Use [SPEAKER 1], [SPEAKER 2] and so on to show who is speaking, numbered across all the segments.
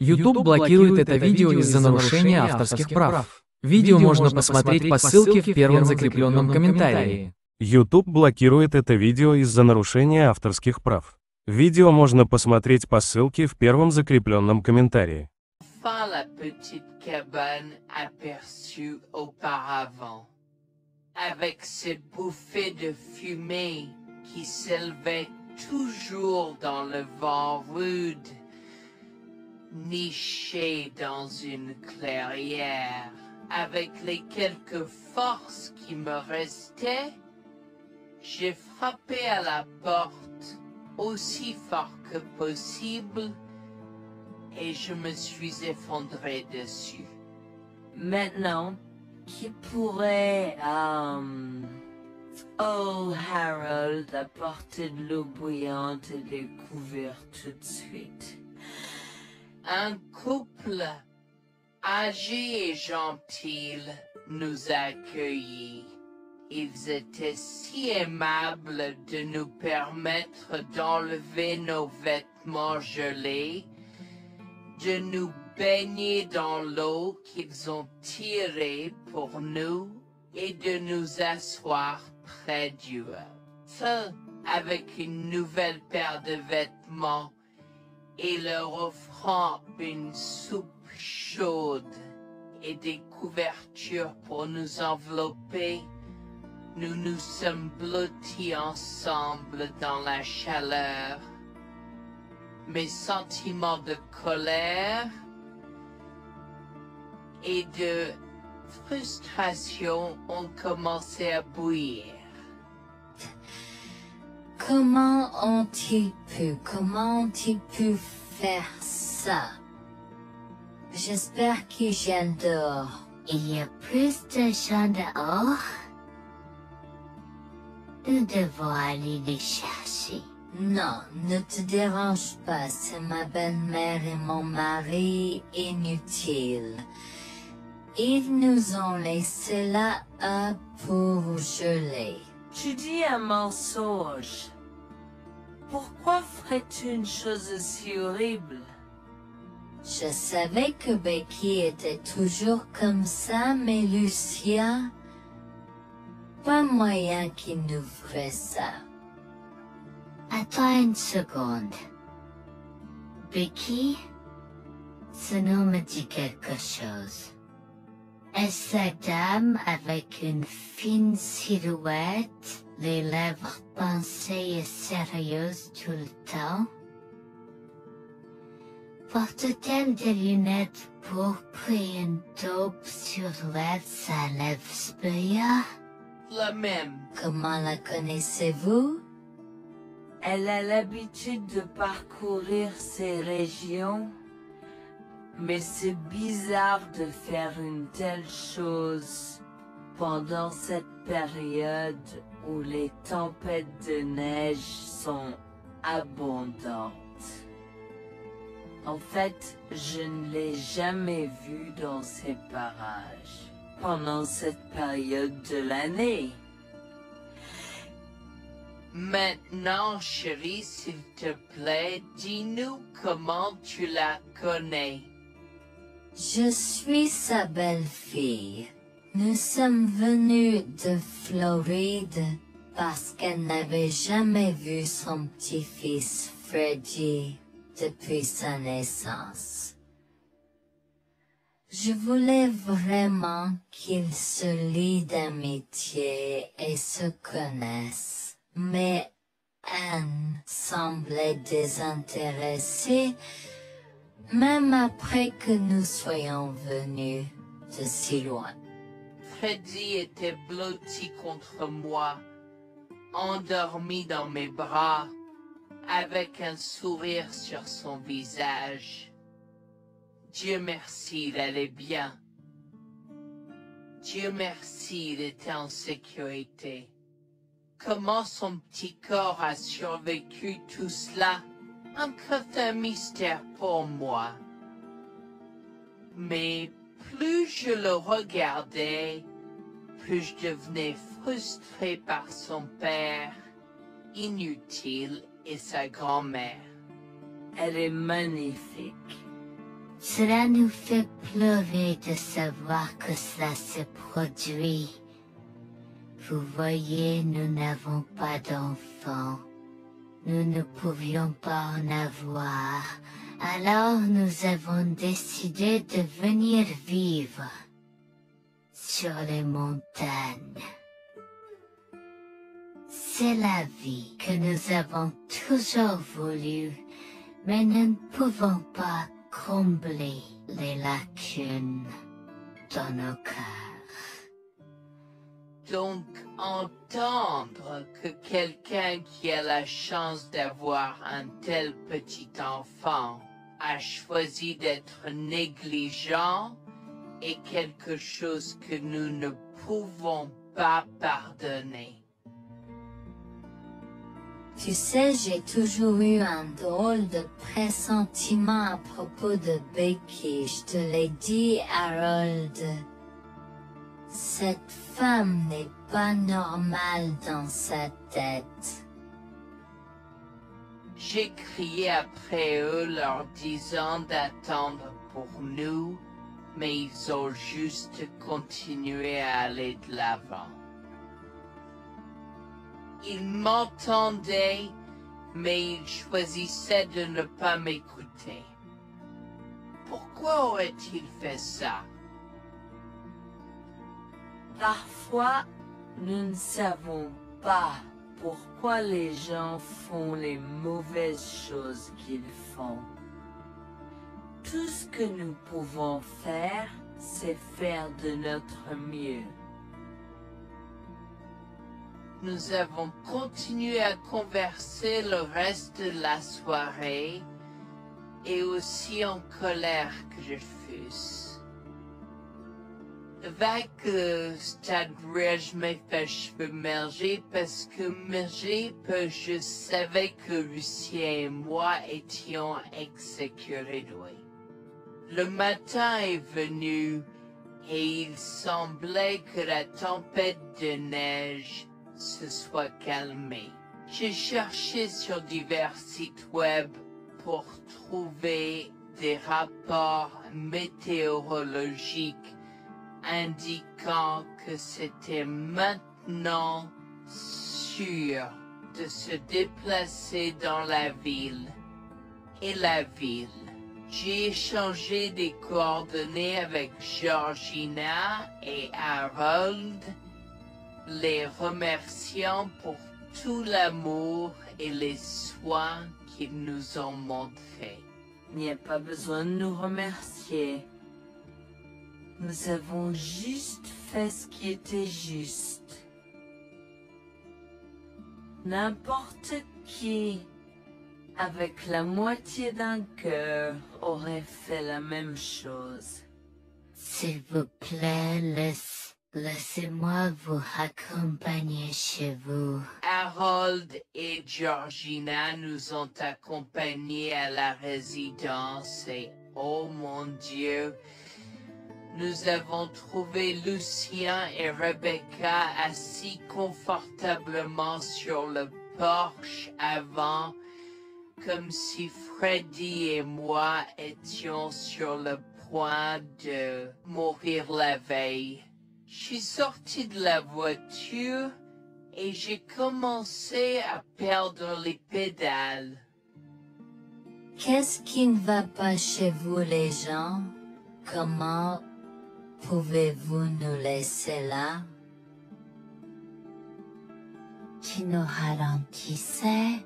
[SPEAKER 1] YouTube блокирует это видео из-за нарушения авторских прав. Видео можно посмотреть по ссылке в первом закрепленном комментарии.
[SPEAKER 2] YouTube блокирует это видео из-за нарушения авторских прав. Видео можно посмотреть по ссылке в первом закрепленном комментарии.
[SPEAKER 3] Enfin la petite cabane aperçue auparavant, avec ses bouffées de fumée qui s'élevaient toujours dans le vent rude, nichée dans une clairière, avec les quelques forces qui me restaient, j'ai frappé à la porte aussi fort que possible et je me suis effondré dessus.
[SPEAKER 4] Maintenant, qui pourrait, oh Harold, apporter de l'eau bouillante et des couverts tout de suite?
[SPEAKER 3] Un couple âgé et gentil nous a accueillis. Ils étaient si aimables de nous permettre d'enlever nos vêtements gelés, de nous baigner dans l'eau qu'ils ont tirée pour nous et de nous asseoir près du feu avec une nouvelle paire de vêtements et leur offrant une soupe chaude et des couvertures pour nous envelopper. Nous nous sommes blottis ensemble dans la chaleur. Mes sentiments de colère et de frustration ont commencé à bouillir.
[SPEAKER 5] Comment ont-ils pu faire ça? J'espère qu'ils viennent dehors.
[SPEAKER 6] Il y a plus de gens dehors? Nous devons aller les chercher.
[SPEAKER 5] Non, ne te dérange pas, c'est ma belle-mère et mon mari inutiles. Ils nous ont laissés là pour geler.
[SPEAKER 4] Tu dis un mensonge. Pourquoi ferais-tu une chose aussi horrible?
[SPEAKER 5] Je savais que Becky était toujours comme ça, mais Lucia, pas moyen qu'il nous ferait ça.
[SPEAKER 6] Attends une seconde. Becky, ce nom me dit quelque chose. Est-ce la dame avec une fine silhouette, les lèvres pincées et sérieuses tout le temps? Porte-t-elle des lunettes pourpres et une taupe sur sa lèvre spéa?
[SPEAKER 3] La même.
[SPEAKER 5] Comment la connaissez-vous?
[SPEAKER 4] Elle a l'habitude de parcourir ces régions, mais c'est bizarre de faire une telle chose pendant cette période où les tempêtes de neige sont abondantes. En fait, je ne l'ai jamais vue dans ces parages pendant cette période de l'année.
[SPEAKER 3] Maintenant, chérie, s'il te plaît, dis-nous comment tu la connais.
[SPEAKER 5] Je suis sa belle-fille. Nous sommes venus de Floride parce qu'elle n'avait jamais vu son petit-fils Freddy depuis sa naissance. Je voulais vraiment qu'ils se lient d'amitié et se connaissent, mais Anne semblait désintéressée, même après que nous soyons venus de si loin.
[SPEAKER 3] Freddy était blotti contre moi, endormi dans mes bras, avec un sourire sur son visage. Dieu merci, il allait bien. Dieu merci, il était en sécurité. Comment son petit corps a survécu tout cela? Encore un mystère pour moi. Mais plus je le regardais, plus je devenais frustré par son père, inutile, et sa grand-mère.
[SPEAKER 4] Elle est magnifique.
[SPEAKER 6] Cela nous fait pleurer de savoir que cela se produit. Vous voyez, nous n'avons pas d'enfants. Nous ne pouvions pas en avoir. Alors nous avons décidé de venir vivre sur les montagnes. C'est la vie que nous avons toujours voulu, mais nous ne pouvons pas combler les lacunes dans nos cœurs.
[SPEAKER 3] Donc, entendre que quelqu'un qui a la chance d'avoir un tel petit enfant a choisi d'être négligent est quelque chose que nous ne pouvons pas pardonner.
[SPEAKER 5] Tu sais, j'ai toujours eu un drôle de pressentiment à propos de Becky, je te l'ai dit, Harold. Cette femme n'est pas normale dans sa tête.
[SPEAKER 3] J'ai crié après eux leur disant d'attendre pour nous, mais ils ont juste continué à aller de l'avant. Ils m'entendaient, mais ils choisissaient de ne pas m'écouter. Pourquoi aurait-il fait ça?
[SPEAKER 4] Parfois, nous ne savons pas pourquoi les gens font les mauvaises choses qu'ils font. Tout ce que nous pouvons faire, c'est faire de notre mieux.
[SPEAKER 3] Nous avons continué à converser le reste de la soirée, et aussi en colère que je fusse. Avec c'est-à-dire je m'ai fait cheveux merger parce que je savais que Lucien et moi étions exécutés de lui. Le matin est venu et il semblait que la tempête de neige se soit calmée. J'ai cherché sur divers sites web pour trouver des rapports météorologiques indiquant que c'était maintenant sûr de se déplacer dans la ville. Et la ville. J'ai échangé des coordonnées avec Georgina et Harold, les remerciant pour tout l'amour et les soins qu'ils nous ont montrés.
[SPEAKER 4] Il n'y a pas besoin de nous remercier. Nous avons juste fait ce qui était juste. N'importe qui, avec la moitié d'un cœur, aurait fait la même chose.
[SPEAKER 6] S'il vous plaît, laissez-moi vous accompagner chez vous.
[SPEAKER 3] Harold et Georgina nous ont accompagnés à la résidence et, oh mon Dieu, nous avons trouvé Lucien et Rebecca assis confortablement sur le porche avant, comme si Freddy et moi étions sur le point de mourir la veille. Je suis sorti de la voiture et j'ai commencé à perdre les pédales.
[SPEAKER 5] Qu'est-ce qui ne va pas chez vous les gens? Comment pouvez-vous nous laisser là?
[SPEAKER 6] Tu nous ralentissais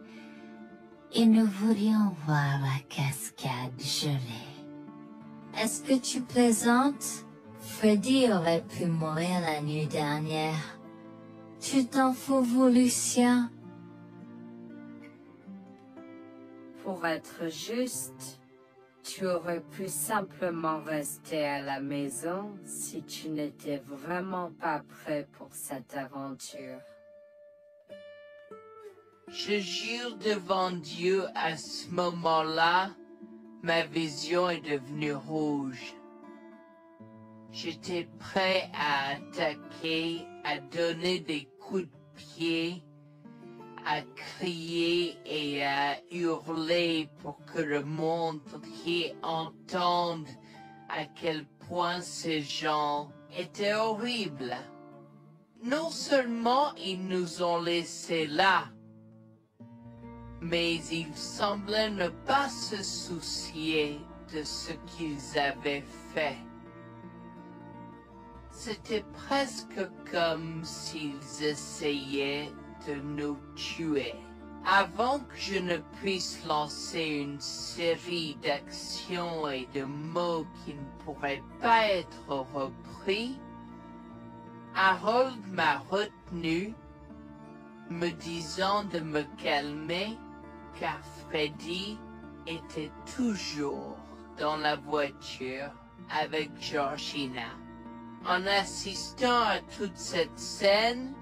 [SPEAKER 6] et nous voulions voir la cascade gelée.
[SPEAKER 5] Est-ce que tu plaisantes? Freddy aurait pu mourir la nuit dernière. Tu t'en fous, vous, Lucien?
[SPEAKER 7] Pour être juste, tu aurais pu simplement rester à la maison si tu n'étais vraiment pas prêt pour cette aventure.
[SPEAKER 3] Je jure devant Dieu, à ce moment-là, ma vision est devenue rouge. J'étais prêt à attaquer, à donner des coups de pied, à crier et à hurler pour que le monde entier entende à quel point ces gens étaient horribles. Non seulement ils nous ont laissés là, mais ils semblaient ne pas se soucier de ce qu'ils avaient fait. C'était presque comme s'ils essayaient de nous tuer. Avant que je ne puisse lancer une série d'actions et de mots qui ne pourraient pas être repris, Harold m'a retenu, me disant de me calmer, car Freddy était toujours dans la voiture avec Georgina. En assistant à toute cette scène,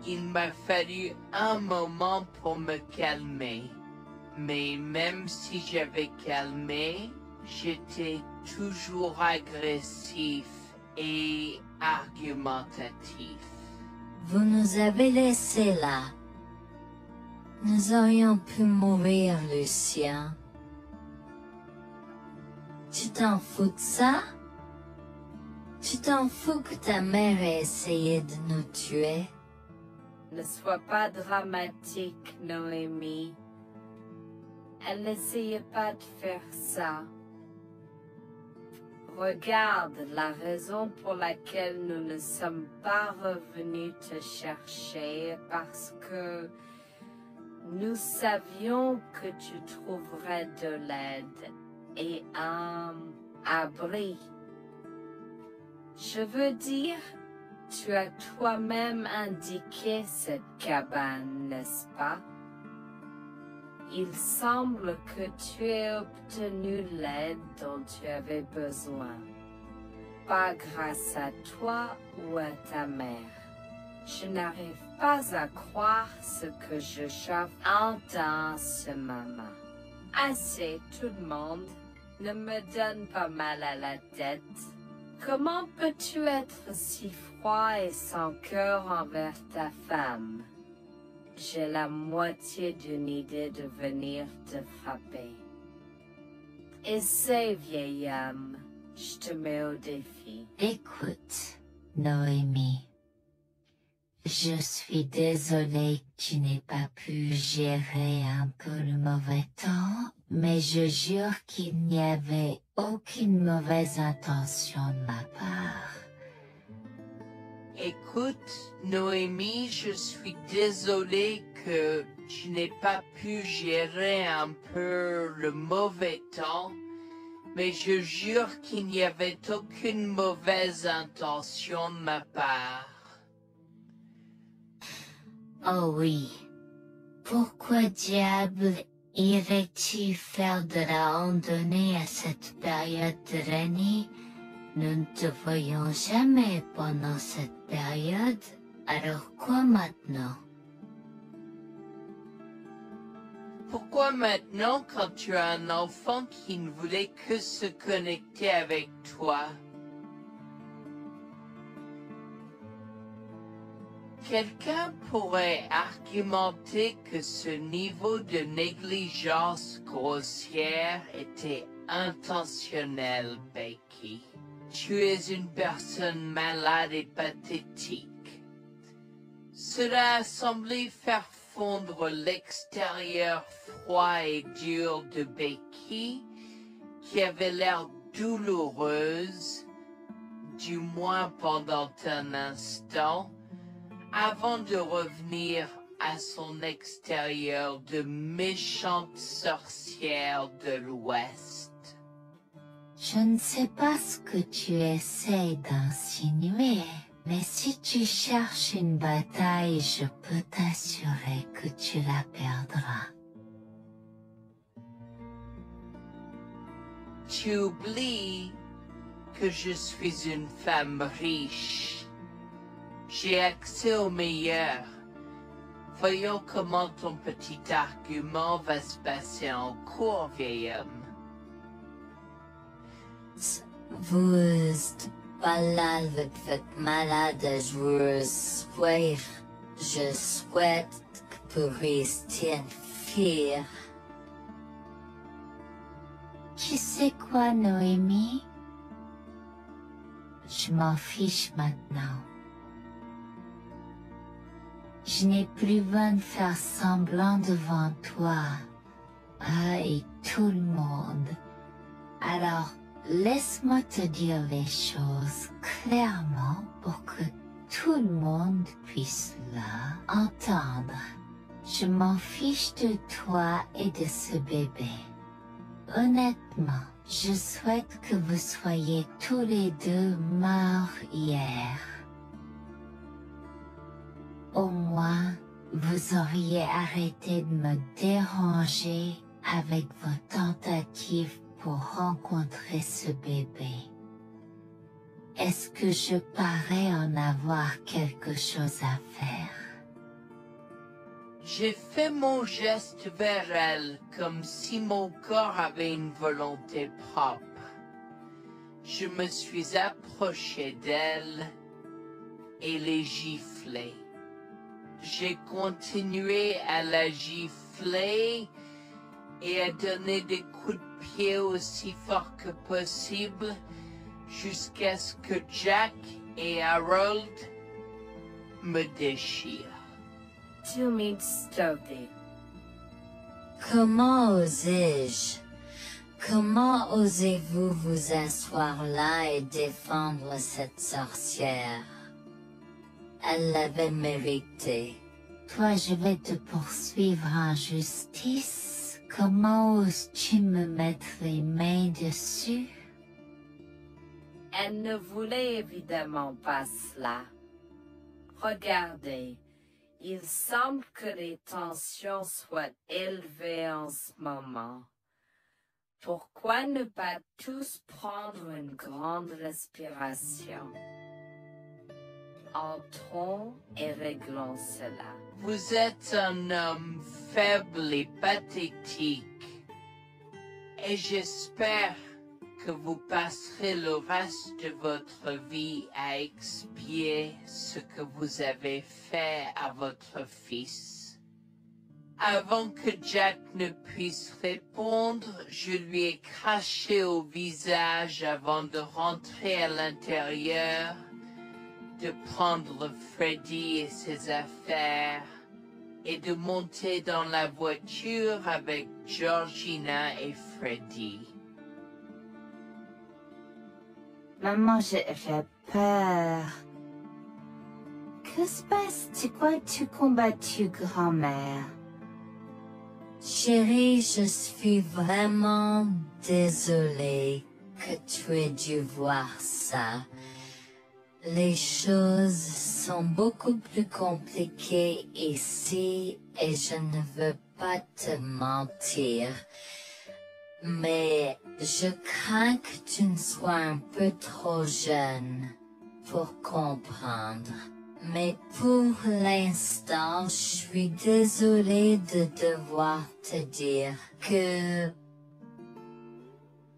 [SPEAKER 3] il m'a fallu un moment pour me calmer. Mais même si j'avais calmé, j'étais toujours agressif et argumentatif.
[SPEAKER 5] Vous nous avez laissés là. Nous aurions pu mourir, Lucien. Tu t'en fous de ça? Tu t'en fous que ta mère ait essayé de nous tuer?
[SPEAKER 7] Ne sois pas dramatique, Noémie. Elle n'essayait pas de faire ça. Regarde la raison pour laquelle nous ne sommes pas revenus te chercher, parce que nous savions que tu trouverais de l'aide et un abri. Je veux dire, tu as toi-même indiqué cette cabane, n'est-ce pas? Il semble que tu aies obtenu l'aide dont tu avais besoin. Pas grâce à toi ou à ta mère. Je n'arrive pas à croire ce que j'entends ce moment. Assez, tout le monde. Ne me donne pas mal à la tête. Comment peux-tu être si froid et sans cœur envers ta femme? J'ai la moitié d'une idée de venir te frapper. Essaie, vieil homme. Je te mets au défi.
[SPEAKER 6] Écoute, Noémie. Je suis désolée que tu n'aies pas pu gérer un peu le mauvais temps, mais je jure qu'il n'y avait aucune mauvaise intention de ma part.
[SPEAKER 3] Écoute, Noémie, je suis désolée que tu n'aies pas pu gérer un peu le mauvais temps, mais je jure qu'il n'y avait aucune mauvaise intention de ma part.
[SPEAKER 6] Oh oui. Pourquoi diable irais-tu faire de la randonnée à cette période de l'année? Nous ne te voyons jamais pendant cette période, alors quoi maintenant?
[SPEAKER 3] Pourquoi maintenant quand tu as un enfant qui ne voulait que se connecter avec toi? Quelqu'un pourrait argumenter que ce niveau de négligence grossière était intentionnel, Becky. Tu es une personne malade et pathétique. Cela a semblé faire fondre l'extérieur froid et dur de Becky, qui avait l'air douloureuse, du moins pendant un instant, avant de revenir à son extérieur de méchante sorcière de l'Ouest.
[SPEAKER 6] Je ne sais pas ce que tu essaies d'insinuer, mais si tu cherches une bataille, je peux t'assurer que tu la perdras.
[SPEAKER 3] Tu oublies que je suis une femme riche. J'ai accès au meilleur. Voyons comment ton petit argument va se passer en cours, vieil homme.
[SPEAKER 5] Vous êtes pas là avec votre malade joueuse. Je souhaite que pourrissent-ils fuir?
[SPEAKER 6] Tu sais quoi, Noémie? Je m'en fiche maintenant. Je n'ai plus besoin de faire semblant devant toi et tout le monde. Alors, laisse-moi te dire les choses clairement pour que tout le monde puisse entendre. Je m'en fiche de toi et de ce bébé. Honnêtement, je souhaite que vous soyez tous les deux morts hier. Au moins, vous auriez arrêté de me déranger avec vos tentatives pour rencontrer ce bébé. Est-ce que je parais en avoir quelque chose à faire?
[SPEAKER 3] J'ai fait mon geste vers elle comme si mon corps avait une volonté propre. Je me suis approché d'elle et l'ai giflée. J'ai continué à la gifler et à donner des coups de pied aussi fort que possible jusqu'à ce que Jack et Harold me déchirent.
[SPEAKER 7] Tu m'insultes.
[SPEAKER 5] Comment osais-je? Comment osez-vous vous asseoir là et défendre cette sorcière? Elle l'avait mérité.
[SPEAKER 6] Toi, je vais te poursuivre en justice. Comment oses-tu me mettre les mains dessus?
[SPEAKER 7] Elle ne voulait évidemment pas cela. Regardez, il semble que les tensions soient élevées en ce moment. Pourquoi ne pas tous prendre une grande respiration? Entrons et réglons cela.
[SPEAKER 3] Vous êtes un homme faible et pathétique, et j'espère que vous passerez le reste de votre vie à expier ce que vous avez fait à votre fils. Avant que Jack ne puisse répondre, je lui ai craché au visage avant de rentrer à l'intérieur, de prendre Freddy et ses affaires, et de monter dans la voiture avec Georgina et Freddy.
[SPEAKER 6] Maman, j'ai peur. Que se passe? Tu crois que tu combattu grand-mère?
[SPEAKER 5] Chérie, je suis vraiment désolée que tu aies dû voir ça. Les choses sont beaucoup plus compliquées ici et je ne veux pas te mentir. Mais je crains que tu ne sois un peu trop jeune pour comprendre. Mais pour l'instant, je suis désolée de devoir te dire que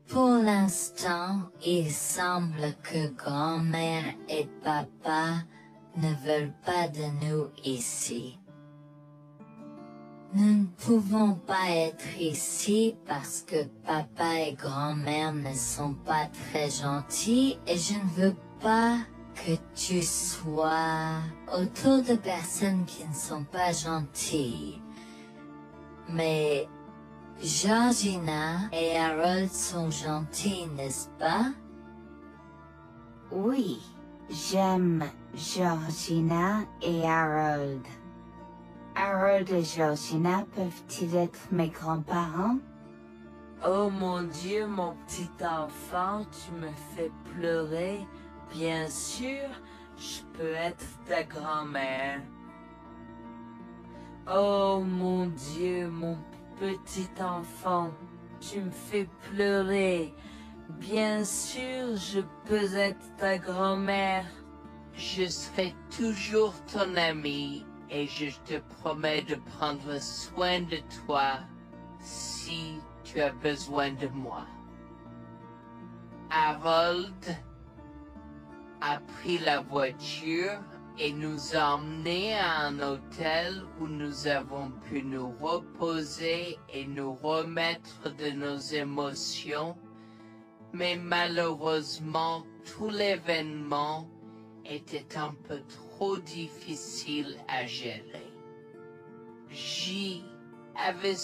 [SPEAKER 5] pour l'instant, il semble que grand-mère et papa ne veulent pas de nous ici. Nous ne pouvons pas être ici parce que papa et grand-mère ne sont pas très gentils et je ne veux pas que tu sois autour de personnes qui ne sont pas gentilles. Mais Georgina et Harold sont gentils, n'est-ce pas?
[SPEAKER 6] Oui, j'aime Georgina et Harold. Harold et Georgina peuvent-ils être mes grands-parents?
[SPEAKER 4] Oh mon Dieu, mon petit enfant, tu me fais pleurer. Bien sûr, je peux être ta grand-mère. Oh mon Dieu, mon petit enfant, tu me fais pleurer. Bien sûr, je peux être ta grand-mère.
[SPEAKER 3] Je serai toujours ton ami et je te promets de prendre soin de toi si tu as besoin de moi. Harold a pris la voiture et nous a emmenés à un hôtel où nous avons pu nous reposer et nous remettre de nos émotions, mais malheureusement tout l'événement était un peu trop difficile à gérer. J'y avais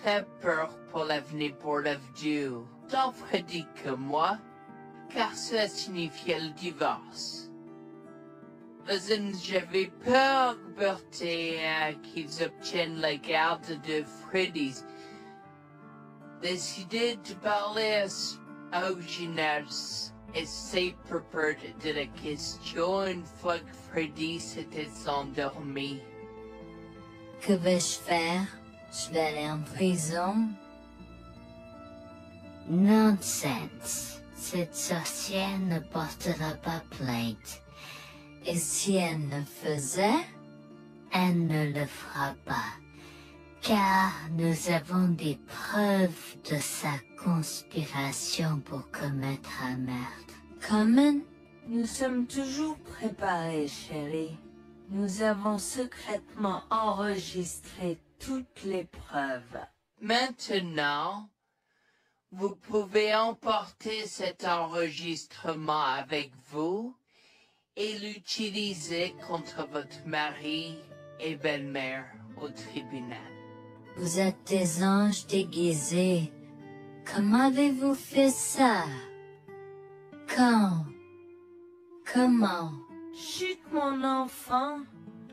[SPEAKER 3] très peur pour l'avenir pour le Dieu, tant Freddy que moi, car cela signifiait le divorce. J'avais peur, Bertie, qu'ils obtiennent la garde de Freddy. Décidé de parler aux Giners et ses propos de la question une fois que Freddy s'était endormi.
[SPEAKER 5] Que vais-je faire? Je vais aller en prison?
[SPEAKER 6] Nonsense. Cette sorcière ne portera pas plainte.
[SPEAKER 5] Et si elle le faisait?
[SPEAKER 6] Elle ne le fera pas, car nous avons des preuves de sa conspiration pour commettre un meurtre.
[SPEAKER 5] Comment?
[SPEAKER 4] Nous sommes toujours préparés, chérie. Nous avons secrètement enregistré toutes les preuves.
[SPEAKER 3] Maintenant, vous pouvez emporter cet enregistrement avec vous et l'utiliser contre votre mari et belle-mère au tribunal.
[SPEAKER 5] Vous êtes des anges déguisés. Comment avez-vous fait ça? Quand? Comment?
[SPEAKER 4] Chut, mon enfant,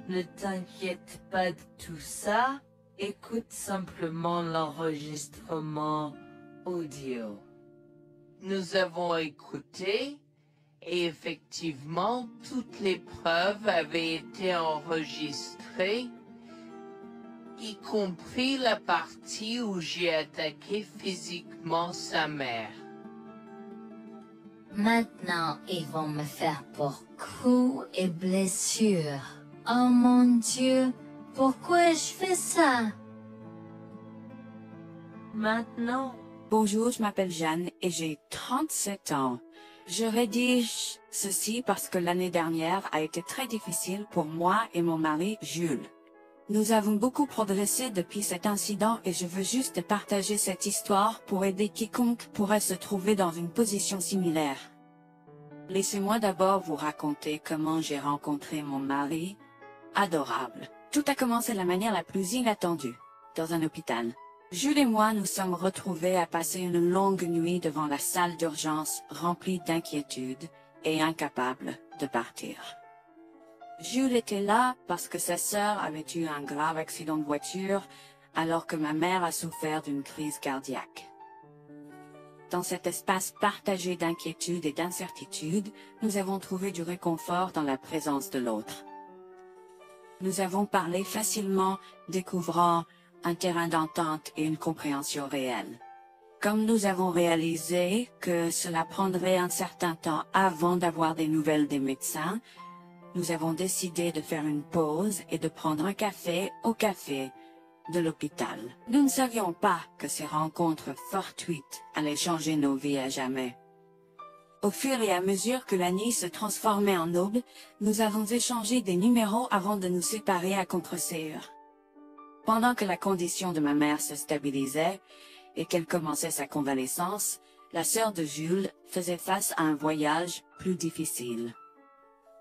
[SPEAKER 4] ne t'inquiète pas de tout ça. Écoute simplement l'enregistrement audio.
[SPEAKER 3] Nous avons écouté et effectivement toutes les preuves avaient été enregistrées, y compris la partie où j'ai attaqué physiquement sa mère.
[SPEAKER 5] Maintenant, ils vont me faire pour coups et blessures. Oh mon Dieu, pourquoi je fais ça?
[SPEAKER 4] Maintenant,
[SPEAKER 8] Bonjour, je m'appelle Jeanne et j'ai 37 ans. Je rédige ceci parce que l'année dernière a été très difficile pour moi et mon mari Jules. Nous avons beaucoup progressé depuis cet incident et je veux juste partager cette histoire pour aider quiconque pourrait se trouver dans une position similaire. Laissez-moi d'abord vous raconter comment j'ai rencontré mon mari, adorable. Tout a commencé de la manière la plus inattendue, dans un hôpital. Jules et moi nous sommes retrouvés à passer une longue nuit devant la salle d'urgence remplie d'inquiétude et incapables de partir. Jules était là parce que sa sœur avait eu un grave accident de voiture alors que ma mère a souffert d'une crise cardiaque. Dans cet espace partagé d'inquiétude et d'incertitude, nous avons trouvé du réconfort dans la présence de l'autre. Nous avons parlé facilement, découvrant un terrain d'entente et une compréhension réelle. Comme nous avons réalisé que cela prendrait un certain temps avant d'avoir des nouvelles des médecins, nous avons décidé de faire une pause et de prendre un café au café de l'hôpital. Nous ne savions pas que ces rencontres fortuites allaient changer nos vies à jamais. Au fur et à mesure que la nuit se transformait en aube, nous avons échangé des numéros avant de nous séparer à contre-séance. Pendant que la condition de ma mère se stabilisait et qu'elle commençait sa convalescence, la sœur de Jules faisait face à un voyage plus difficile.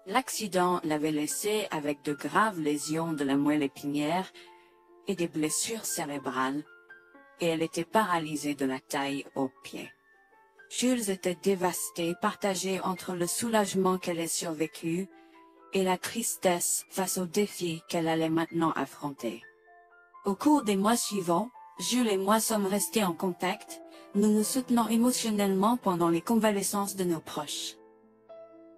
[SPEAKER 8] L'accident l'avait laissée avec de graves lésions de la moelle épinière et des blessures cérébrales, et elle était paralysée de la taille aux pieds. Jules était dévasté, partagé entre le soulagement qu'elle ait survécu et la tristesse face aux défis qu'elle allait maintenant affronter. Au cours des mois suivants, Jules et moi sommes restés en contact, nous nous soutenons émotionnellement pendant les convalescences de nos proches.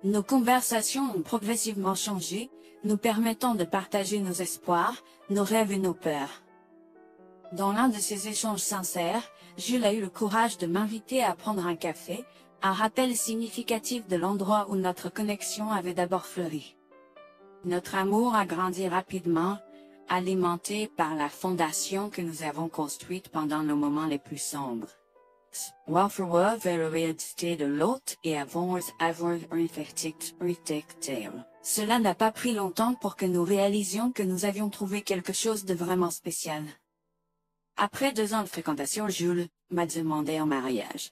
[SPEAKER 8] Nos conversations ont progressivement changé, nous permettant de partager nos espoirs, nos rêves et nos peurs. Dans l'un de ces échanges sincères, Jules a eu le courage de m'inviter à prendre un café, un rappel significatif de l'endroit où notre connexion avait d'abord fleuri. Notre amour a grandi rapidement, alimenté par la fondation que nous avons construite pendant nos moments les plus sombres. Waarvoor we l'identité de l'autre et avoir un verdict. Cela n'a pas pris longtemps pour que nous réalisions que nous avions trouvé quelque chose de vraiment spécial. Après 2 ans de fréquentation, Jules m'a demandé en mariage.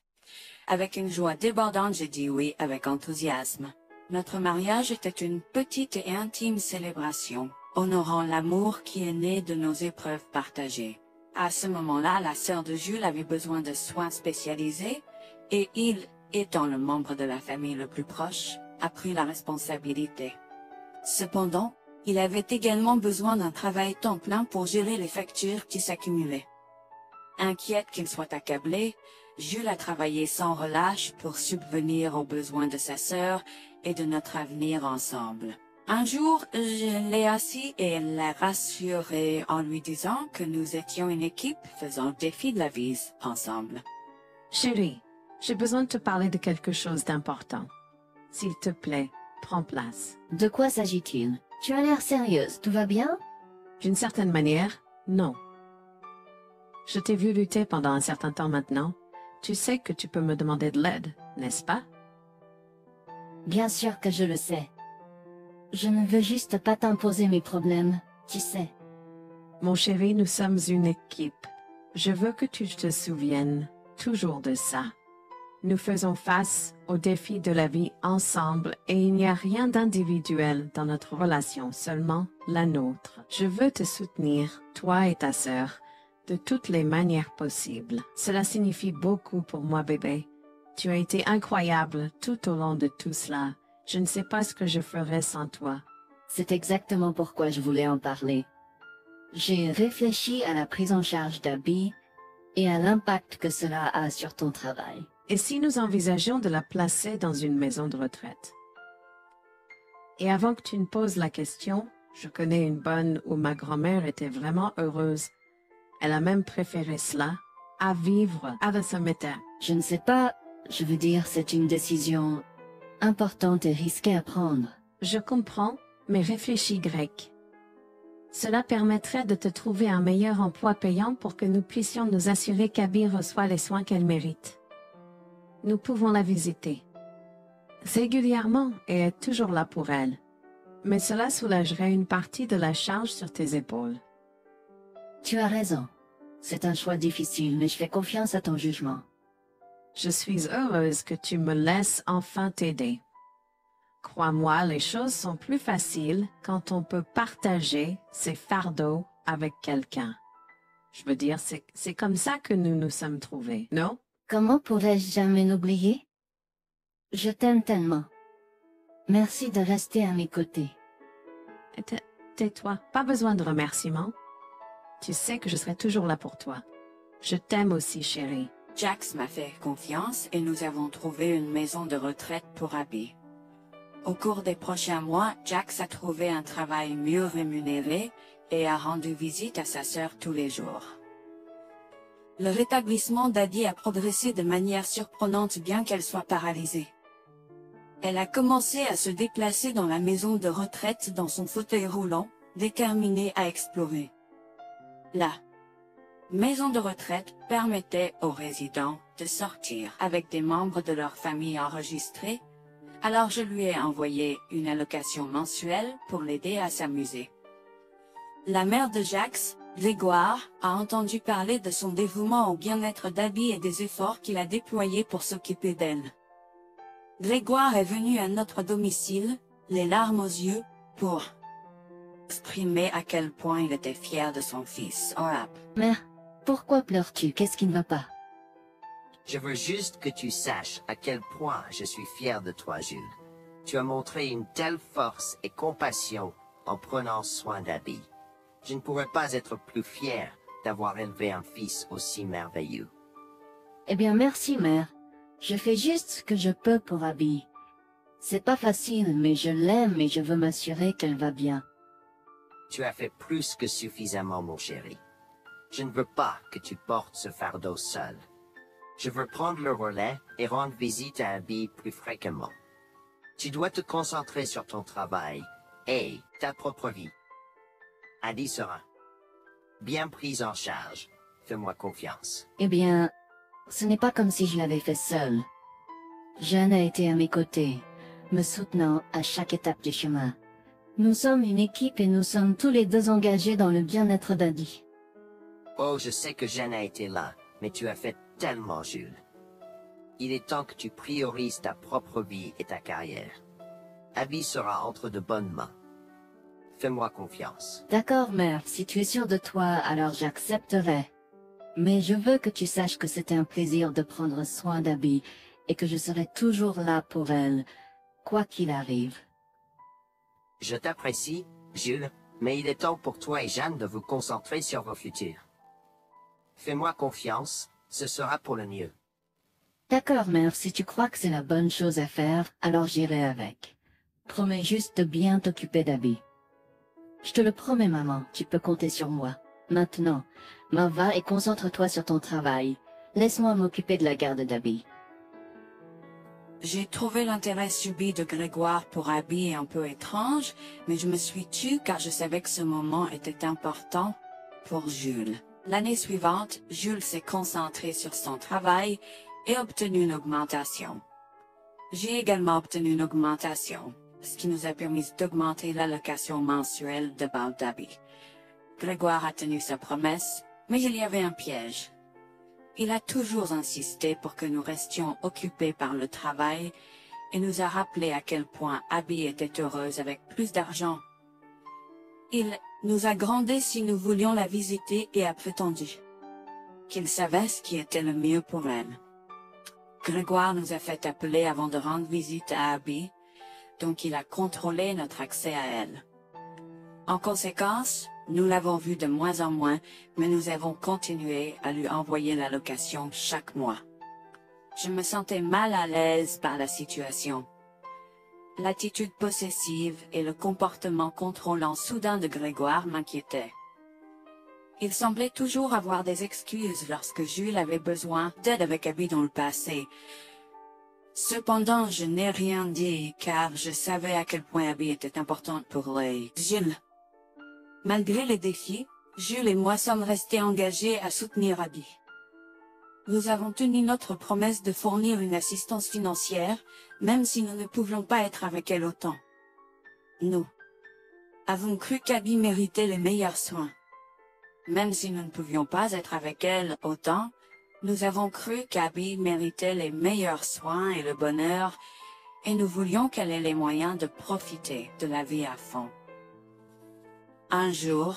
[SPEAKER 8] Avec une joie débordante, j'ai dit oui avec enthousiasme. Notre mariage était une petite et intime célébration, honorant l'amour qui est né de nos épreuves partagées. À ce moment-là, la sœur de Jules avait besoin de soins spécialisés, et il, étant le membre de la famille le plus proche, a pris la responsabilité. Cependant, il avait également besoin d'un travail temps plein pour gérer les factures qui s'accumulaient. Inquiète qu'il soit accablé, Jules a travaillé sans relâche pour subvenir aux besoins de sa sœur et de notre avenir ensemble. Un jour, je l'ai assis et l'ai rassuré en lui disant que nous étions une équipe faisant le défi de la vie ensemble.
[SPEAKER 9] Chérie, j'ai besoin de te parler de quelque chose d'important. S'il te plaît, prends place.
[SPEAKER 6] De quoi s'agit-il? Tu as l'air sérieuse, tout va bien?
[SPEAKER 9] D'une certaine manière, non. Je t'ai vu lutter pendant un certain temps maintenant. Tu sais que tu peux me demander de l'aide, n'est-ce pas?
[SPEAKER 6] Bien sûr que je le sais. Je ne veux juste pas t'imposer mes problèmes, tu sais.
[SPEAKER 9] Mon chéri, nous sommes une équipe. Je veux que tu te souviennes toujours de ça. Nous faisons face aux défis de la vie ensemble et il n'y a rien d'individuel dans notre relation, seulement la nôtre. Je veux te soutenir, toi et ta sœur, de toutes les manières possibles. Cela signifie beaucoup pour moi, bébé. Tu as été incroyable tout au long de tout cela. Je ne sais pas ce que je ferais sans toi.
[SPEAKER 6] C'est exactement pourquoi je voulais en parler. J'ai réfléchi à la prise en charge d'Abby et à l'impact que cela a sur ton travail.
[SPEAKER 9] Et si nous envisageons de la placer dans une maison de retraite? Et avant que tu ne poses la question, je connais une bonne où ma grand-mère était vraiment heureuse. Elle a même préféré cela à vivre à la cimetière.
[SPEAKER 6] Je ne sais pas, je veux dire, c'est une décision importante et risquée à prendre.
[SPEAKER 9] Je comprends, mais réfléchis, Greg. Cela permettrait de te trouver un meilleur emploi payant pour que nous puissions nous assurer qu'Abby reçoit les soins qu'elle mérite. Nous pouvons la visiter régulièrement et être toujours là pour elle. Mais cela soulagerait une partie de la charge sur tes épaules.
[SPEAKER 6] Tu as raison. C'est un choix difficile, mais je fais confiance à ton jugement.
[SPEAKER 9] Je suis heureuse que tu me laisses enfin t'aider. Crois-moi, les choses sont plus faciles quand on peut partager ses fardeaux avec quelqu'un. Je veux dire, c'est comme ça que nous nous sommes trouvés, non?
[SPEAKER 6] Comment pourrais-je jamais l'oublier? Je t'aime tellement. Merci de rester à mes côtés.
[SPEAKER 9] Tais-toi, pas besoin de remerciements. Tu sais que je serai toujours là pour toi. Je t'aime aussi, chérie.
[SPEAKER 8] Jax m'a fait confiance et nous avons trouvé une maison de retraite pour Abby. Au cours des prochains mois, Jax a trouvé un travail mieux rémunéré et a rendu visite à sa sœur tous les jours. Le rétablissement d'Abby a progressé de manière surprenante bien qu'elle soit paralysée. Elle a commencé à se déplacer dans la maison de retraite dans son fauteuil roulant, déterminée à explorer. La maison de retraite permettait aux résidents de sortir avec des membres de leur famille enregistrés, alors je lui ai envoyé une allocation mensuelle pour l'aider à s'amuser. La mère de Jax, Grégoire, a entendu parler de son dévouement au bien-être d'Abby et des efforts qu'il a déployés pour s'occuper d'elle. Grégoire est venu à notre domicile, les larmes aux yeux, pour exprimer à quel point il était fier de son fils.
[SPEAKER 6] Mère, pourquoi pleures-tu? Qu'est-ce qui ne va pas?
[SPEAKER 10] Je veux juste que tu saches à quel point je suis fier de toi, Jules. Tu as montré une telle force et compassion en prenant soin d'Abby. Je ne pourrais pas être plus fier d'avoir élevé un fils aussi merveilleux.
[SPEAKER 6] Eh bien, merci, mère. Je fais juste ce que je peux pour Abby. C'est pas facile, mais je l'aime et je veux m'assurer qu'elle va bien.
[SPEAKER 10] Tu as fait plus que suffisamment, mon chéri. Je ne veux pas que tu portes ce fardeau seul. Je veux prendre le relais et rendre visite à Abby plus fréquemment. Tu dois te concentrer sur ton travail et ta propre vie. Abby sera bien prise en charge. Fais-moi confiance.
[SPEAKER 6] Eh bien, Ce n'est pas comme si je l'avais fait seule. Jeanne a été à mes côtés, me soutenant à chaque étape du chemin. Nous sommes une équipe et nous sommes tous les deux engagés dans le bien-être d'Abby.
[SPEAKER 10] Oh, je sais que Jeanne a été là, mais tu as fait tellement, Jules. Il est temps que tu priorises ta propre vie et ta carrière. Abby sera entre de bonnes mains. Fais-moi confiance.
[SPEAKER 6] D'accord, mère, si tu es sûre de toi, alors j'accepterai. Mais je veux que tu saches que c'était un plaisir de prendre soin d'Abby et que je serai toujours là pour elle, quoi qu'il arrive.
[SPEAKER 10] Je t'apprécie, Jules, mais il est temps pour toi et Jeanne de vous concentrer sur vos futurs. Fais-moi confiance, ce sera pour le mieux.
[SPEAKER 6] D'accord, mère, si tu crois que c'est la bonne chose à faire, alors j'irai avec. Promets juste de bien t'occuper d'Abby. Je te le promets, maman, tu peux compter sur moi. Maintenant, va et concentre-toi sur ton travail. Laisse-moi m'occuper de la garde d'Abby.
[SPEAKER 8] J'ai trouvé l'intérêt subi de Grégoire pour Abby un peu étrange, mais je me suis tue car je savais que ce moment était important pour Jules. L'année suivante, Jules s'est concentré sur son travail et obtenu une augmentation. J'ai également obtenu une augmentation, ce qui nous a permis d'augmenter l'allocation mensuelle de base d'Abby. Grégoire a tenu sa promesse, mais il y avait un piège. Il a toujours insisté pour que nous restions occupés par le travail et nous a rappelé à quel point Abby était heureuse avec plus d'argent. Il nous a grondé si nous voulions la visiter et a prétendu qu'il savait ce qui était le mieux pour elle. Grégoire nous a fait appeler avant de rendre visite à Abby, donc il a contrôlé notre accès à elle. En conséquence, nous l'avons vue de moins en moins, mais nous avons continué à lui envoyer l'allocation chaque mois. Je me sentais mal à l'aise par la situation. L'attitude possessive et le comportement contrôlant soudain de Grégoire m'inquiétaient. Il semblait toujours avoir des excuses lorsque Jules avait besoin d'aide avec Abby dans le passé. Cependant, je n'ai rien dit car je savais à quel point Abby était importante pour Jules. Malgré les défis, Jules et moi sommes restés engagés à soutenir Abby. Nous avons tenu notre promesse de fournir une assistance financière, même si nous ne pouvions pas être avec elle autant. Nous avons cru qu'Abby méritait les meilleurs soins. Même si nous ne pouvions pas être avec elle autant, nous avons cru qu'Abby méritait les meilleurs soins et le bonheur, et nous voulions qu'elle ait les moyens de profiter de la vie à fond. Un jour,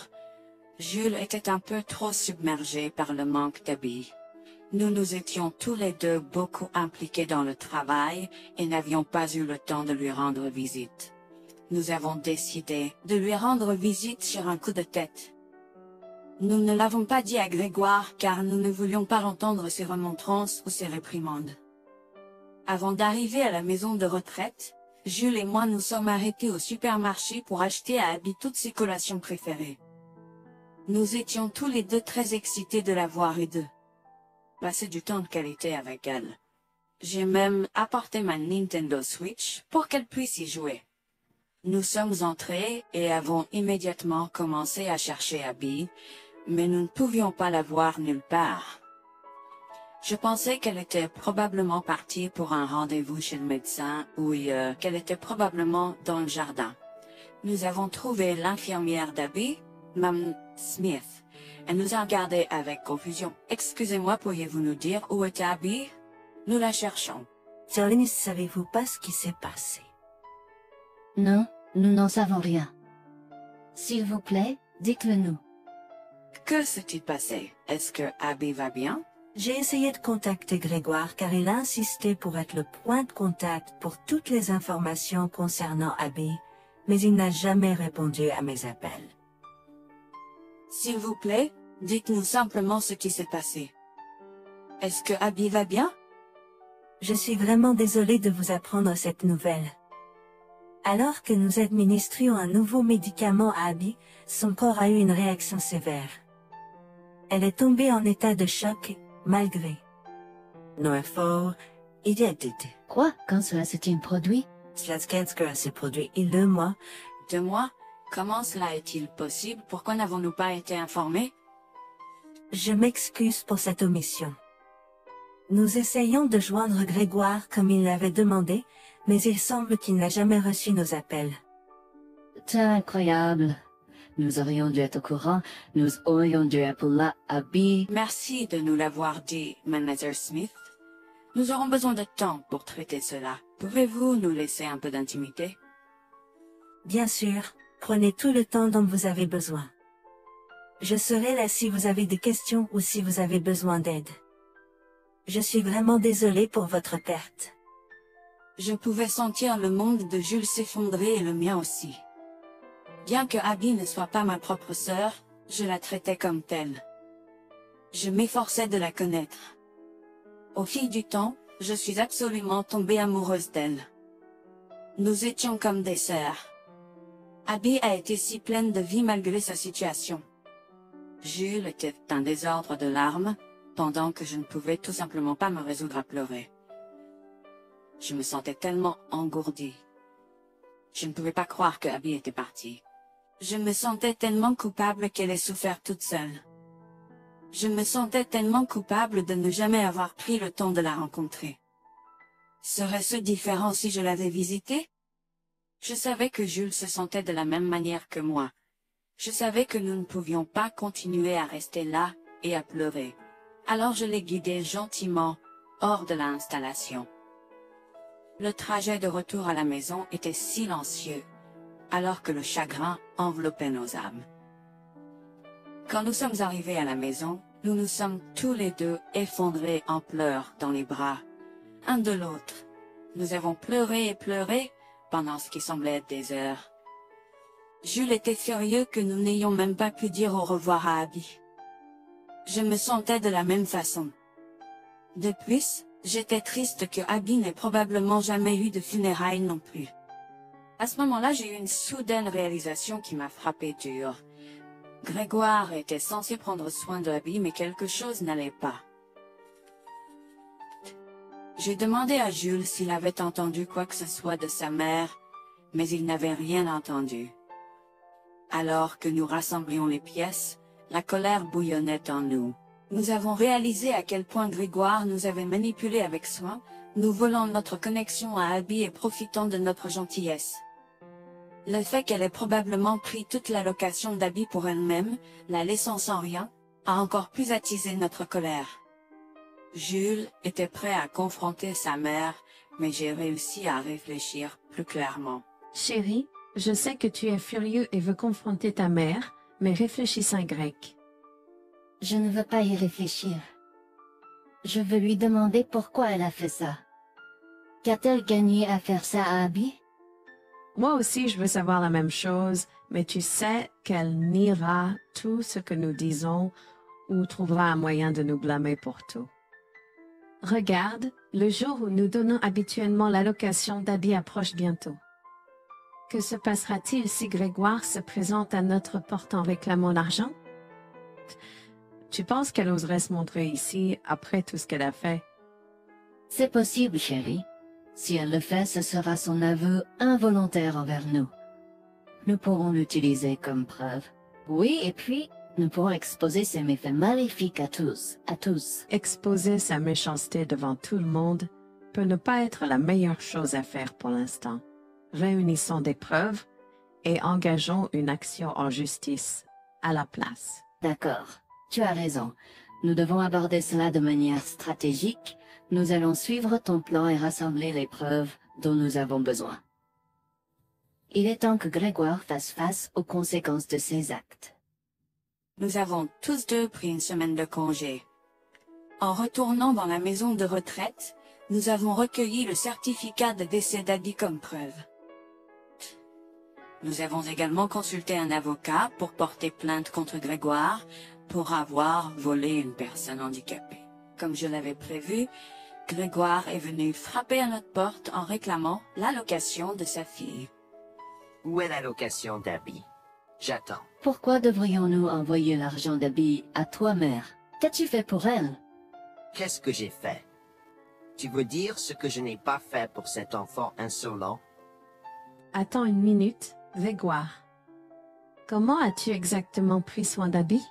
[SPEAKER 8] Jules était un peu trop submergé par le manque d'Abby. Nous nous étions tous les deux beaucoup impliqués dans le travail et n'avions pas eu le temps de lui rendre visite. Nous avons décidé de lui rendre visite sur un coup de tête. Nous ne l'avons pas dit à Grégoire car nous ne voulions pas entendre ses remontrances ou ses réprimandes. Avant d'arriver à la maison de retraite, Jules et moi nous sommes arrêtés au supermarché pour acheter à Abby toutes ses collations préférées. Nous étions tous les deux très excités de la voir et de passer du temps de qualité avec elle. J'ai même apporté ma Nintendo Switch pour qu'elle puisse y jouer. Nous sommes entrés et avons immédiatement commencé à chercher Abby, mais nous ne pouvions pas la voir nulle part. Je pensais qu'elle était probablement partie pour un rendez-vous chez le médecin ou qu'elle était probablement dans le jardin. Nous avons trouvé l'infirmière d'Abby, Mme Smith. Elle nous a regardés avec confusion. « Excusez-moi, pourriez-vous nous dire où est Abby? Nous la cherchons. »
[SPEAKER 11] Charlie, ne savez-vous pas ce qui s'est passé?
[SPEAKER 6] Non, nous n'en savons rien. S'il vous plaît, dites-le nous.
[SPEAKER 8] Que s'est-il passé? Est-ce que Abby va bien?
[SPEAKER 11] J'ai essayé de contacter Grégoire car il a insisté pour être le point de contact pour toutes les informations concernant Abby, mais il n'a jamais répondu à mes appels.
[SPEAKER 8] S'il vous plaît, dites-nous simplement ce qui s'est passé. Est-ce que Abby va bien?
[SPEAKER 11] Je suis vraiment désolée de vous apprendre cette nouvelle. Alors que nous administrions un nouveau médicament à Abby, son corps a eu une réaction sévère. Elle est tombée en état de choc, malgré nos efforts inédits.
[SPEAKER 6] Quoi? Quand cela s'est-il produit?
[SPEAKER 11] Cela s'est produit il y a 2 mois.
[SPEAKER 8] 2 mois? Comment cela est-il possible? Pourquoi n'avons-nous pas été informés?
[SPEAKER 11] Je m'excuse pour cette omission. Nous essayons de joindre Grégoire comme il l'avait demandé, mais il semble qu'il n'a jamais reçu nos appels.
[SPEAKER 6] C'est incroyable. Nous aurions dû être au courant, nous aurions dû appeler Abby.
[SPEAKER 8] Merci de nous l'avoir dit, Manager Smith. Nous aurons besoin de temps pour traiter cela. Pouvez-vous nous laisser un peu d'intimité?
[SPEAKER 11] Bien sûr, prenez tout le temps dont vous avez besoin. Je serai là si vous avez des questions ou si vous avez besoin d'aide. Je suis vraiment désolée pour votre perte.
[SPEAKER 8] Je pouvais sentir le monde de Jules s'effondrer et le mien aussi. Bien que Abby ne soit pas ma propre sœur, je la traitais comme telle. Je m'efforçais de la connaître. Au fil du temps, je suis absolument tombée amoureuse d'elle. Nous étions comme des sœurs. Abby a été si pleine de vie malgré sa situation. Jules était un désordre de larmes, pendant que je ne pouvais tout simplement pas me résoudre à pleurer. Je me sentais tellement engourdie. Je ne pouvais pas croire que Abby était partie. Je me sentais tellement coupable qu'elle ait souffert toute seule. Je me sentais tellement coupable de ne jamais avoir pris le temps de la rencontrer. Serait-ce différent si je l'avais visitée? Je savais que Jules se sentait de la même manière que moi. Je savais que nous ne pouvions pas continuer à rester là et à pleurer. Alors je l'ai guidée gentiment hors de l'installation. Le trajet de retour à la maison était silencieux, alors que le chagrin enveloppait nos âmes. Quand nous sommes arrivés à la maison, nous nous sommes tous les deux effondrés en pleurs dans les bras, un de l'autre. Nous avons pleuré et pleuré pendant ce qui semblait être des heures. Jules était furieux que nous n'ayons même pas pu dire au revoir à Abby. Je me sentais de la même façon. De plus, j'étais triste que Abby n'ait probablement jamais eu de funérailles non plus. À ce moment-là, j'ai eu une soudaine réalisation qui m'a frappé dur. Grégoire était censé prendre soin de Abby, mais quelque chose n'allait pas. J'ai demandé à Jules s'il avait entendu quoi que ce soit de sa mère, mais il n'avait rien entendu. Alors que nous rassemblions les pièces, la colère bouillonnait en nous. Nous avons réalisé à quel point Grégoire nous avait manipulés avec soin, nous volant notre connexion à Abby et profitant de notre gentillesse. Le fait qu'elle ait probablement pris toute l'allocation d'Abby pour elle-même, la laissant sans rien, a encore plus attisé notre colère. Jules était prêt à confronter sa mère, mais j'ai réussi à réfléchir plus clairement.
[SPEAKER 9] Chérie, je sais que tu es furieux et veux confronter ta mère, mais réfléchis en grec.
[SPEAKER 6] Je ne veux pas y réfléchir. Je veux lui demander pourquoi elle a fait ça. Qu'a-t-elle gagné à faire ça à Abby?
[SPEAKER 9] Moi aussi, je veux savoir la même chose, mais tu sais qu'elle niera tout ce que nous disons ou trouvera un moyen de nous blâmer pour tout. Regarde, le jour où nous donnons habituellement l'allocation d'Abby approche bientôt. Que se passera-t-il si Grégoire se présente à notre porte en réclamant l'argent? Tu penses qu'elle oserait se montrer ici après tout ce qu'elle a fait?
[SPEAKER 6] C'est possible, chérie. Si elle le fait, ce sera son aveu involontaire envers nous. Nous pourrons l'utiliser comme preuve. Oui, et puis, nous pourrons exposer ses méfaits maléfiques à tous.
[SPEAKER 9] Exposer sa méchanceté devant tout le monde peut ne pas être la meilleure chose à faire pour l'instant. Réunissons des preuves et engageons une action en justice à la place.
[SPEAKER 6] D'accord, tu as raison. Nous devons aborder cela de manière stratégique. Nous allons suivre ton plan et rassembler les preuves dont nous avons besoin. Il est temps que Grégoire fasse face aux conséquences de ses actes.
[SPEAKER 8] Nous avons tous deux pris une semaine de congé. En retournant dans la maison de retraite, nous avons recueilli le certificat de décès d'Abby comme preuve. Nous avons également consulté un avocat pour porter plainte contre Grégoire pour avoir volé une personne handicapée. Comme je l'avais prévu, Grégoire est venu frapper à notre porte en réclamant l'allocation de sa fille.
[SPEAKER 10] Où est l'allocation d'Abby? J'attends.
[SPEAKER 6] Pourquoi devrions-nous envoyer l'argent d'Abby à toi, mère? Qu'as-tu fait pour elle?
[SPEAKER 10] Qu'est-ce que j'ai fait? Tu veux dire ce que je n'ai pas fait pour cet enfant insolent?
[SPEAKER 9] Attends une minute, Grégoire. Comment as-tu exactement pris soin d'Abby?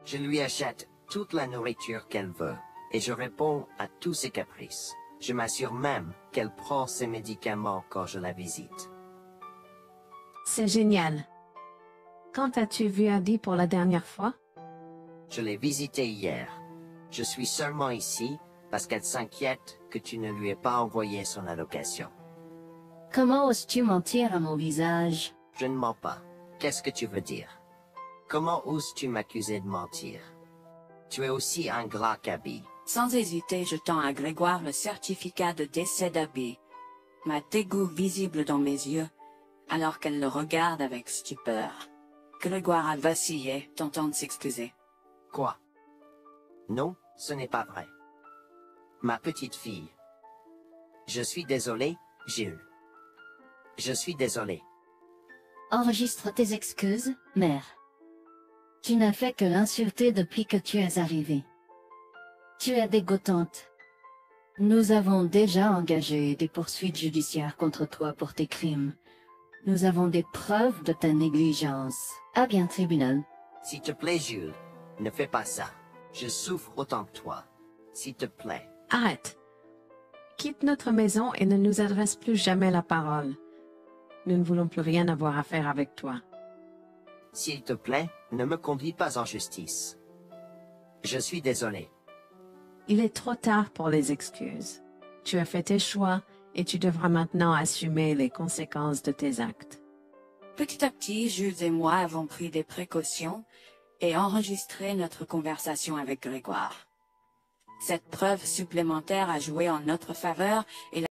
[SPEAKER 10] Je lui achète toute la nourriture qu'elle veut, et je réponds à tous ses caprices. Je m'assure même qu'elle prend ses médicaments quand je la visite.
[SPEAKER 9] C'est génial. Quand as-tu vu Abby pour la dernière fois?
[SPEAKER 10] Je l'ai visitée hier. Je suis seulement ici parce qu'elle s'inquiète que tu ne lui aies pas envoyé son allocation.
[SPEAKER 6] Comment oses-tu mentir à mon visage?
[SPEAKER 10] Je ne mens pas. Qu'est-ce que tu veux dire? Comment oses-tu m'accuser de mentir? Tu es aussi ingrat qu'Abby.
[SPEAKER 8] Sans hésiter, je tends à Grégoire le certificat de décès d'Abby, ma dégoût visible dans mes yeux, alors qu'elle le regarde avec stupeur. Grégoire a vacillé, tentant de s'excuser.
[SPEAKER 10] Quoi? Non, ce n'est pas vrai. Ma petite fille. Je suis désolé, Jules. Je suis désolé.
[SPEAKER 6] Enregistre tes excuses, mère. Tu n'as fait que l'insulter depuis que tu es arrivée. Tu es dégoûtante. Nous avons déjà engagé des poursuites judiciaires contre toi pour tes crimes. Nous avons des preuves de ta négligence. À bien, tribunal.
[SPEAKER 10] S'il te plaît, Jules, ne fais pas ça. Je souffre autant que toi. S'il te plaît.
[SPEAKER 9] Arrête. Quitte notre maison et ne nous adresse plus jamais la parole. Nous ne voulons plus rien avoir à faire avec toi.
[SPEAKER 10] S'il te plaît, ne me conduis pas en justice. Je suis désolé.
[SPEAKER 9] Il est trop tard pour les excuses. Tu as fait tes choix et tu devras maintenant assumer les conséquences de tes actes.
[SPEAKER 8] Petit à petit, Jules et moi avons pris des précautions et enregistré notre conversation avec Grégoire. Cette preuve supplémentaire a joué en notre faveur et